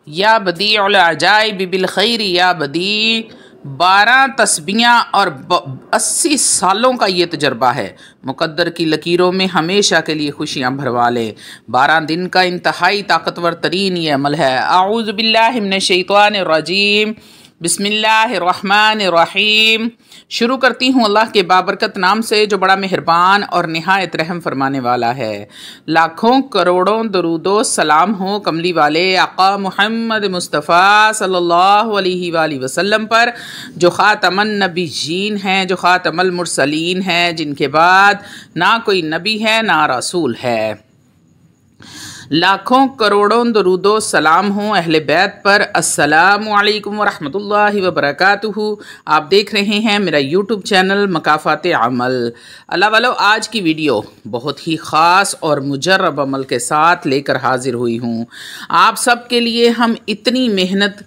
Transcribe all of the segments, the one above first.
या बदीउल अजाइब बिल खैर या बदी। 12 तस्बीहां और 80 सालों का ये तजर्बा है। मुकद्दर की लकीरों में हमेशा के लिए खुशियाँ भरवा लें। 12 दिन का इंतहाई ताकतवर तरीन ये अमल है। आऊज़ु बिल्लाहि मिनश शैतानिर रजीम, बिस्मिल्लाहिर्रहमानिर्रहीम। शुरू करती हूँ अल्लाह के बाबरकत नाम से जो बड़ा मेहरबान और निहायत रहम फरमाने वाला है। लाखों करोड़ों दरूदो सलाम हो कमली वाले आका मुहम्मद मुस्तफ़ा सल्लल्लाहु अलैहि वसल्लम पर, जो ख़ातमन नबीयीन हैं, जो ख़ातमुल मुरसलीन हैं, जिनके बाद ना कोई नबी है ना रसूल है। लाखों करोड़ों दरूदो सलाम हों अहले बैत पर। अस्सलामु अलैकुम वरहमतुल्लाहि वबरकातुहू। आप देख रहे हैं मेरा यूट्यूब चैनल मकाफ़ाते अमल। अल्लाह वालो, आज की वीडियो बहुत ही ख़ास और मुजर्रब अमल के साथ लेकर हाजिर हुई हूँ। आप सब के लिए हम इतनी मेहनत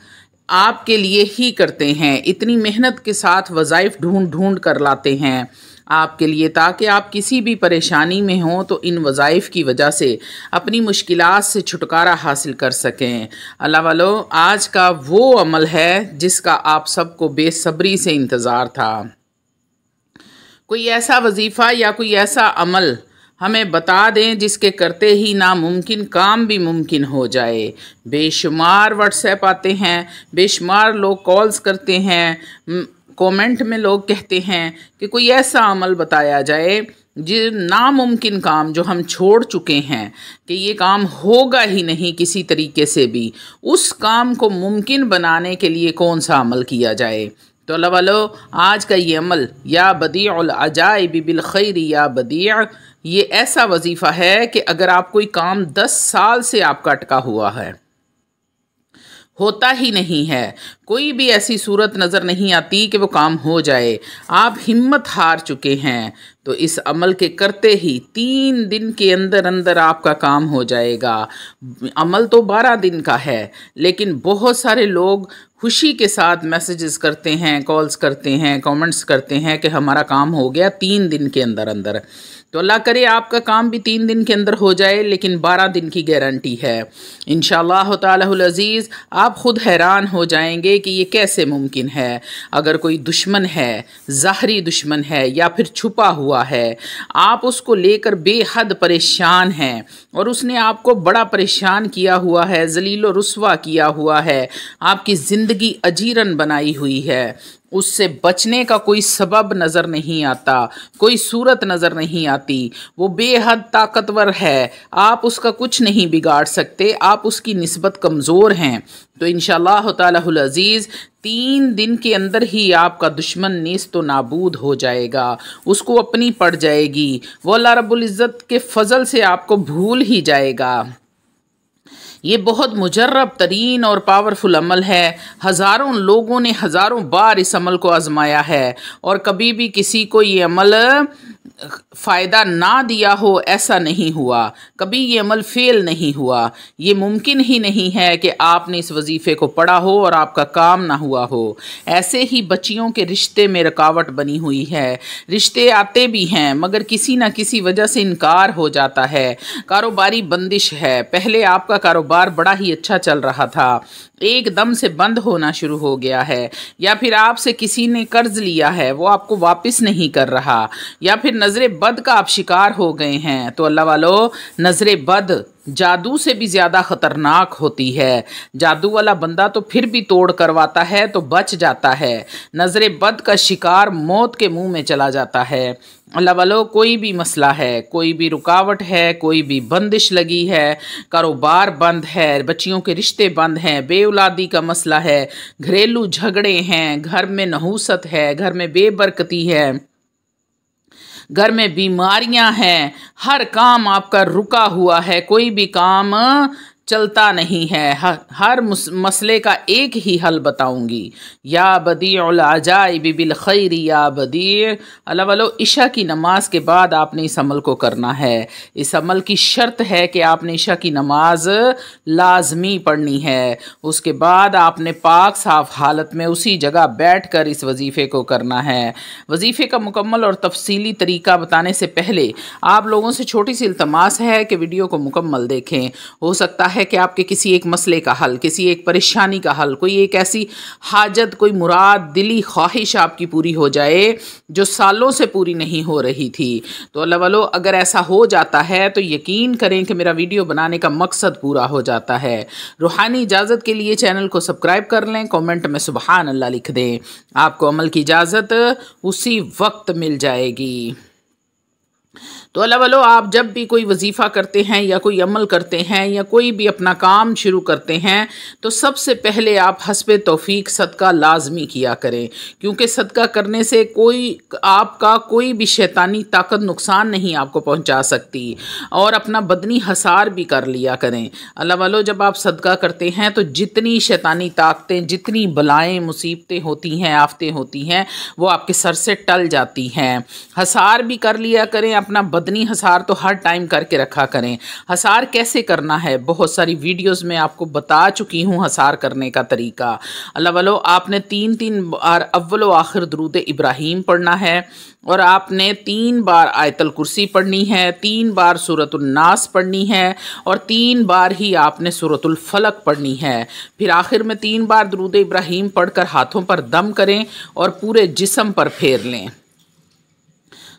आपके लिए ही करते हैं, इतनी मेहनत के साथ वज़ाइफ ढूंढ ढूंढ कर लाते हैं आपके लिए, ताकि आप किसी भी परेशानी में हों तो इन वज़ाइफ की वजह से अपनी मुश्किलात से छुटकारा हासिल कर सकें। अल्लाह वालो, आज का वो अमल है जिसका आप सबको बेसब्री से इंतज़ार था। कोई ऐसा वजीफ़ा या कोई ऐसा अमल हमें बता दें जिसके करते ही नामुमकिन काम भी मुमकिन हो जाए। बेशुमार व्हाट्सएप आते हैं, बेशुमार लोग कॉल्स करते हैं, कमेंट में लोग कहते हैं कि कोई ऐसा अमल बताया जाए जो नामुमकिन काम जो हम छोड़ चुके हैं कि ये काम होगा ही नहीं किसी तरीके से भी, उस काम को मुमकिन बनाने के लिए कौन सा अमल किया जाए। तो अल्लाह वालो, आज का ये अमल या बदीउल अजाइब बिल खैर या बदी, ये ऐसा वजीफ़ा है कि अगर आप कोई काम 10 साल से आपका अटका हुआ है, होता ही नहीं है, कोई भी ऐसी सूरत नज़र नहीं आती कि वो काम हो जाए, आप हिम्मत हार चुके हैं, तो इस अमल के करते ही 3 दिन के अंदर अंदर आपका काम हो जाएगा। अमल तो 12 दिन का है, लेकिन बहुत सारे लोग खुशी के साथ मैसेजेस करते हैं, कॉल्स करते हैं, कमेंट्स करते हैं कि हमारा काम हो गया 3 दिन के अंदर अंदर। तो अल्लाह करे आपका काम भी 3 दिन के अंदर हो जाए, लेकिन 12 दिन की गारंटी है इंशाअल्लाह तालाहुल अज़ीज़। आप ख़ुद हैरान हो जाएंगे कि ये कैसे मुमकिन है। अगर कोई दुश्मन है, ज़ाहरी दुश्मन है या फिर छुपा हुआ है, आप उसको लेकर बेहद परेशान हैं और उसने आपको बड़ा परेशान किया हुआ है, ज़लील व रुस्वा किया हुआ है, आपकी ज़िंदगी अजीरन बनाई हुई है, उससे बचने का कोई सबब नज़र नहीं आता, कोई सूरत नज़र नहीं आती, वो बेहद ताकतवर है, आप उसका कुछ नहीं बिगाड़ सकते, आप उसकी निस्बत कमज़ोर हैं, तो इंशाअल्लाह तालाहुल अज़ीज़ 3 दिन के अंदर ही आपका दुश्मन नेस्त व नाबूद हो जाएगा, उसको अपनी पड़ जाएगी, वो अल्लाह रब्बुल इज़्ज़त के फ़ज़ल से आपको भूल ही जाएगा। ये बहुत मुजर्रब तरीन और पावरफुल अमल है। हज़ारों लोगों ने हज़ारों बार इस अमल को आजमाया है और कभी भी किसी को ये अमल फ़ायदा ना दिया हो ऐसा नहीं हुआ, कभी ये अमल फ़ेल नहीं हुआ। ये मुमकिन ही नहीं है कि आपने इस वजीफ़े को पढ़ा हो और आपका काम ना हुआ हो। ऐसे ही बच्चियों के रिश्ते में रुकावट बनी हुई है, रिश्ते आते भी हैं मगर किसी न किसी वजह से इनकार हो जाता है, कारोबारी बंदिश है, पहले आपका कारोबार बड़ा ही अच्छा चल रहा था, एकदम से बंद होना शुरू हो गया है, या फिर आपसे किसी ने कर्ज लिया है वो आपको वापस नहीं कर रहा, या फिर नज़रे बद का आप शिकार हो गए हैं। तो अल्लाह वालो, नज़रे बद जादू से भी ज़्यादा ख़तरनाक होती है। जादू वाला बंदा तो फिर भी तोड़ करवाता है तो बच जाता है, नज़रे बद का शिकार मौत के मुंह में चला जाता है। अल्लाह वालो, कोई भी मसला है, कोई भी रुकावट है, कोई भी बंदिश लगी है, कारोबार बंद है, बच्चियों के रिश्ते बंद हैं, बेऔलादी का मसला है, घरेलू झगड़े हैं, घर में नहूसत है, घर में बेबरकती है, घर में बीमारियां हैं, हर काम आपका रुका हुआ है, कोई भी काम चलता नहीं है, हर मसले का एक ही हल बताऊंगी। या बदीउल अजाइब बिल खैर या बदी। अल्लाह वालो, इशा की नमाज के बाद आपने इस अमल को करना है। इस अमल की शर्त है कि आपने इशा की नमाज लाजमी पढ़नी है। उसके बाद आपने पाक साफ हालत में उसी जगह बैठ कर इस वजीफ़े को करना है। वजीफ़े का मुकम्मल और तफसीली तरीका बताने से पहले आप लोगों से छोटी सी इल्तमास है कि वीडियो को मुकम्मल देखें। हो सकता है कि आपके किसी एक मसले का हल, किसी एक परेशानी का हल, कोई एक ऐसी हाजत, कोई मुराद, दिली ख्वाहिश आपकी पूरी हो जाए जो सालों से पूरी नहीं हो रही थी। तो अल्लाह वालो, अगर ऐसा हो जाता है तो यकीन करें कि मेरा वीडियो बनाने का मकसद पूरा हो जाता है। रूहानी इजाज़त के लिए चैनल को सब्सक्राइब कर लें, कमेंट में सुबहान अल्लाह लिख दें। आपको अमल की इजाज़त उसी वक्त मिल जाएगी। तो अल्लाह वालो, आप जब भी कोई वजीफ़ा करते हैं या कोई अमल करते हैं या कोई भी अपना काम शुरू करते हैं तो सबसे पहले आप हस्बे तौफीक सदका लाजमी किया करें, क्योंकि सदका करने से आपका कोई भी शैतानी ताकत नुकसान नहीं आपको पहुंचा सकती, और अपना बदनी हसार भी कर लिया करें। अल्लाह वालो, जब आप सदका करते हैं तो जितनी शैतानी ताकतें, जितनी बलाएँ मुसीबतें होती हैं, आफतें होती हैं, वो आपके सर से टल जाती हैं। हसार भी कर लिया करें, अपना बदनी हसार तो हर टाइम करके रखा करें। हसार कैसे करना है बहुत सारी वीडियोस में आपको बता चुकी हूँ हसार करने का तरीका। अल्लाह वालो, आपने 3 बार अव्वल व आखिर दुरूद इब्राहीम पढ़ना है, और आपने 3 बार आयतल कुर्सी पढ़नी है, 3 बार सूरतुल नास पढ़नी है, और 3 बार ही आपने सूरतुल फलक पढ़नी है। फिर आखिर में 3 बार दुरूद इब्राहीम पढ़कर हाथों पर दम करें और पूरे जिस्म पर फेर लें।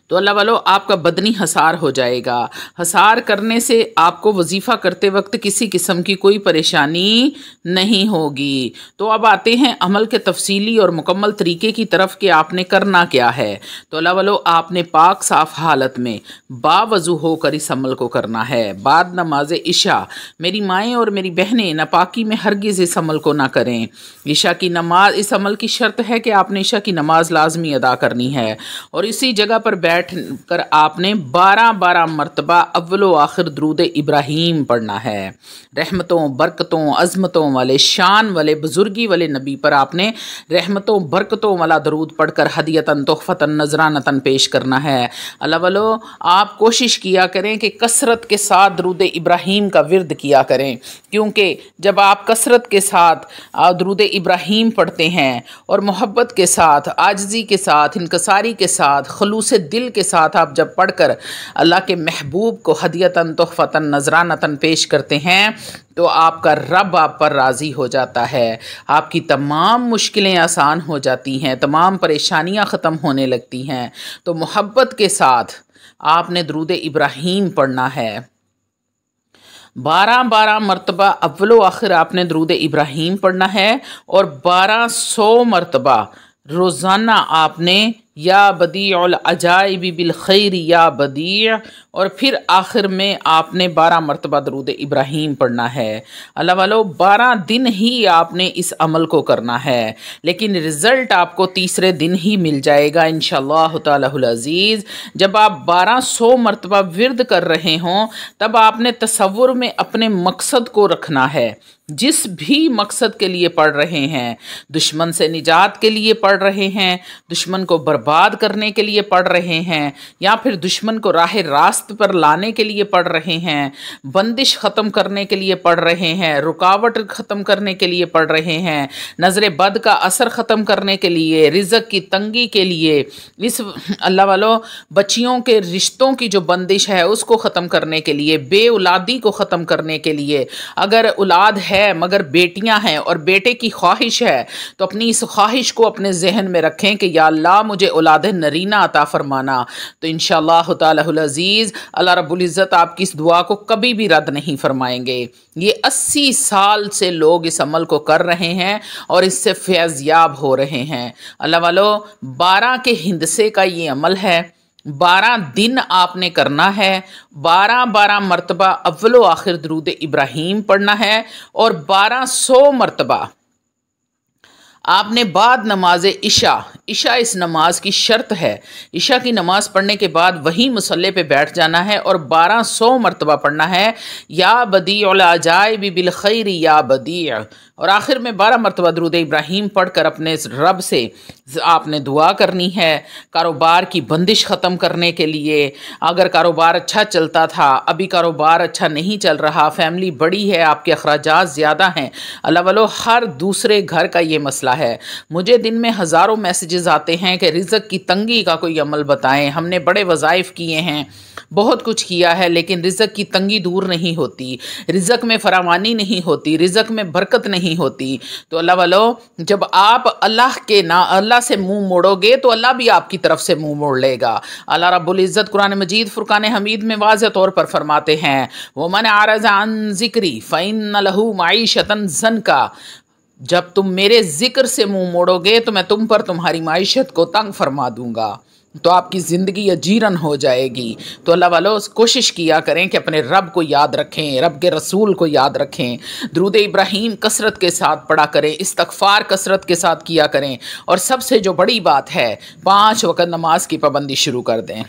तो अल्लाह वालो, आपका बदनी हसार हो जाएगा। हसार करने से आपको वजीफ़ा करते वक्त किसी किस्म की कोई परेशानी नहीं होगी। तो अब आते हैं अमल के तफसीली और मुकम्मल तरीके की तरफ कि आपने करना क्या है। तो अल्लाह वालो, आपने पाक साफ़ हालत में बावज़ू होकर इस अमल को करना है। बाद नमाज इशा, मेरी माएँ और मेरी बहनें नापाकी में हरगिज़ इस अमल को ना करें। इशा की नमाज, इस अमल की शर्त है कि आपने इशा की नमाज लाजमी अदा करनी है, और इसी जगह पर बैठ कर आपने 12 मरतबा अव्वलो आखिर दुरूद इब्राहीम पढ़ना है। रहमतों, बरकतों, अज़मतों वाले, शान वाले, बुजुर्गी वाले नबी पर आपने रहमतों, बरकतों वाला दरूद पढ़कर हदियतन, तोहफ़तन, नजरानतन पेश करना है। अल्लाह वालो, आप कोशिश किया करें कि कसरत के साथ दुरूद इब्राहीम का विर्द किया करें, क्योंकि जब आप कसरत के साथ दुरूद इब्राहीम पढ़ते हैं और मोहब्बत के साथ, आजिज़ी के साथ, इनकसारी के साथ, खलूस दिल के साथ आप जब पढ़कर अल्लाह के महबूब को हदियतन, तोहफ़तन, नजरानतन पेश करते हैं तो आपका रब आप पर राज़ी हो जाता है। आपकी तमाम मुश्किलें आसान हो जाती हैं, तमाम परेशानियां ख़त्म होने लगती हैं। तो मोहब्बत के साथ आपने दुरूद इब्राहीम पढ़ना है। 12 मरतबा अव्वलो आखिर आपने दुरूद इब्राहीम पढ़ना है, और 1200 मरतबा रोज़ाना आपने या बदीउल अजाइबी बिल खैरी या बदी, और फिर आखिर में आपने 12 मरतबा दरूद इब्राहीम पढ़ना है। अल्लाह वालो, 12 दिन ही आपने इस अमल को करना है, लेकिन रिज़ल्ट आपको तीसरे दिन ही मिल जाएगा इंशाअल्लाह तालाहुल अज़ीज़। जब आप 1200 मरतबा विर्द कर रहे हों तब आपने तसव्वुर में अपने मकसद को रखना है। जिस भी मकसद के लिए पढ़ रहे हैं, दुश्मन से निजात के लिए पढ़ रहे हैं, दुश्मन को बर्बाद करने के लिए पढ़ रहे हैं, या फिर दुश्मन को राह रास्त पर लाने के लिए पढ़ रहे हैं, बंदिश ख़त्म करने के लिए पढ़ रहे हैं, रुकावट ख़त्म करने के लिए पढ़ रहे हैं, नज़र बद का असर ख़त्म करने के लिए, रिज़्क़ की तंगी के लिए, इस अल्लाह वालों बच्चियों के रिश्तों की जो बंदिश है उसको ख़त्म करने के लिए, बेऔलादी को ख़त्म करने के लिए। अगर औलाद है मगर बेटियां हैं और बेटे की ख्वाहिश है तो अपनी इस ख्वाहिश को अपने जहन में रखें कि या अल्लाह मुझे औलाद नरीना अता फरमाना। तो इंशाअल्लाह तालाहुल अज़ीज़ अल्लाह रब्बुल इज़्ज़त आपकी इस दुआ को कभी भी रद्द नहीं फरमाएंगे। ये 80 साल से लोग इस अमल को कर रहे हैं और इससे फैज़याब हो रहे हैं। अल्लाह वालों, 12 के हिंदसे का ये अमल है, 12 दिन आपने करना है, 12 मरतबा अव्वलो आखिर दुरूद इब्राहीम पढ़ना है, और 1200 मरतबा आपने बाद नमाज इशा इस नमाज की शर्त है। इशा की नमाज पढ़ने के बाद वही मुसल्ले पे बैठ जाना है और 1200 मरतबा पढ़ना है या बदीउल अजाइबी बिल खैरी या बदी, और आखिर में 12 मरतबा दुरूद इब्राहीम पढ़कर अपने रब से आपने दुआ करनी है कारोबार की बंदिश ख़त्म करने के लिए। अगर कारोबार अच्छा चलता था, अभी कारोबार अच्छा नहीं चल रहा, फैमिली बड़ी है, आपके अखराजात ज़्यादा हैं, अल्लाह वालो हर दूसरे घर का ये मसला है। मुझे दिन में हज़ारों मैसेजेस आते हैं कि रिज़्क़ की तंगी का कोई अमल बताएं। हमने बड़े वज़ाइफ किए हैं, बहुत कुछ किया है, लेकिन रिज़्क़ की तंगी दूर नहीं होती, रिज़्क़ में फरावानी नहीं होती, रिज़्क़ में बरकत नहीं होती। तो अल्लाह वालों, जब आप अल्लाह से मुंह मोड़ोगे तो अल्लाह भी आपकी तरफ से मुंह मोड़ लेगा। अल्लाह रब्बुल इज़्ज़त कुरान मजीद फुरकान हमीद में वाज़ेह तौर पर फरमाते हैं, वमन आरज़ अन ज़िक्री फ़इन्न लहू मईशतन ज़न्का, जब तुम मेरे जिक्र से मुंह मोड़ोगे तो मैं तुम पर तुम्हारी माइशत को तंग फरमा दूंगा, तो आपकी ज़िंदगी अजीरन हो जाएगी। तो अल्लाह वालों, कोशिश किया करें कि अपने रब को याद रखें, रब के रसूल को याद रखें, दुरूद इब्राहीम कसरत के साथ पढ़ा करें, इस्तग़फ़ार कसरत के साथ किया करें, और सबसे जो बड़ी बात है, 5 वक़्त नमाज की पाबंदी शुरू कर दें।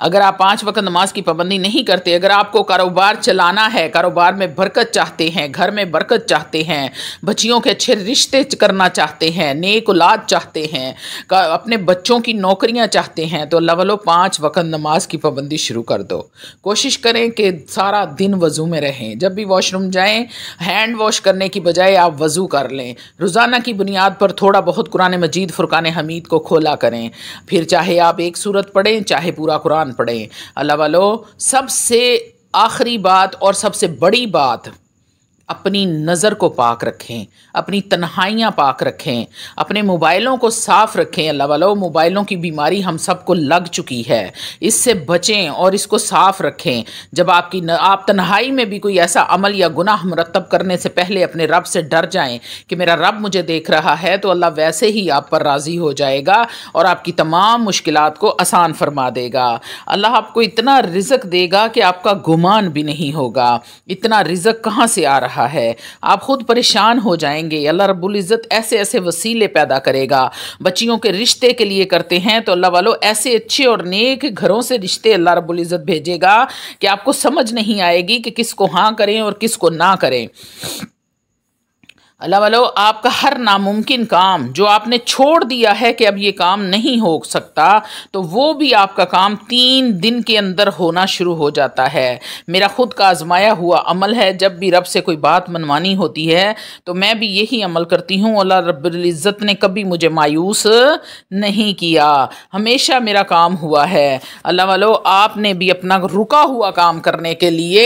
अगर आप 5 वक़्त नमाज की पाबंदी नहीं करते, अगर आपको कारोबार चलाना है, कारोबार में बरकत चाहते हैं, घर में बरकत चाहते हैं, बच्चियों के अच्छे रिश्ते करना चाहते हैं, नेक औलाद चाहते हैं, अपने बच्चों की नौकरियां चाहते हैं, तो अल्लाह वालों 5 वक़्त नमाज की पाबंदी शुरू कर दो। कोशिश करें कि सारा दिन वज़ू में रहें, जब भी वॉशरूम जाएँ हैंड वॉश करने की बजाय आप वज़ू कर लें। रोज़ाना की बुनियाद पर थोड़ा बहुत कुरान मजीद फुरकान हमीद को खोला करें, फिर चाहे आप एक सूरत पढ़ें, चाहे पूरा कुरान पढ़ें। अल्लाह वालों, सबसे आखिरी बात और सबसे बड़ी बात, अपनी नज़र को पाक रखें, अपनी तन्हाइयाँ पाक रखें, अपने मोबाइलों को साफ़ रखें। अल्लाह वालों, मोबाइलों की बीमारी हम सबको लग चुकी है, इससे बचें और इसको साफ़ रखें। जब आप तन्हाई में भी कोई ऐसा अमल या गुनाह मरतब करने से पहले अपने रब से डर जाएं कि मेरा रब मुझे देख रहा है, तो अल्लाह वैसे ही आप पर राज़ी हो जाएगा और आपकी तमाम मुश्किलात को आसान फरमा देगा। अल्लाह आपको इतना रिज़्क़ देगा कि आपका गुमान भी नहीं होगा, इतना रिज़्क़ कहाँ से आ रहा है, आप खुद परेशान हो जाएंगे। अल्लाह रब्बुल इज़्ज़त ऐसे ऐसे वसीले पैदा करेगा। बच्चियों के रिश्ते के लिए करते हैं तो अल्लाह वालों, ऐसे अच्छे और नेक घरों से रिश्ते अल्लाह रब्बुल इज़्ज़त भेजेगा कि आपको समझ नहीं आएगी कि किसको हाँ करें और किसको ना करें। अल्लाह वालों, आपका हर नामुमकिन काम जो आपने छोड़ दिया है कि अब ये काम नहीं हो सकता, तो वो भी आपका काम 3 दिन के अंदर होना शुरू हो जाता है। मेरा खुद का आजमाया हुआ अमल है, जब भी रब से कोई बात मनवानी होती है तो मैं भी यही अमल करती हूँ। अल्लाह रब्बुल इज़्ज़त ने कभी मुझे मायूस नहीं किया, हमेशा मेरा काम हुआ है। अल्लाह वालों, आपने भी अपना रुका हुआ काम करने के लिए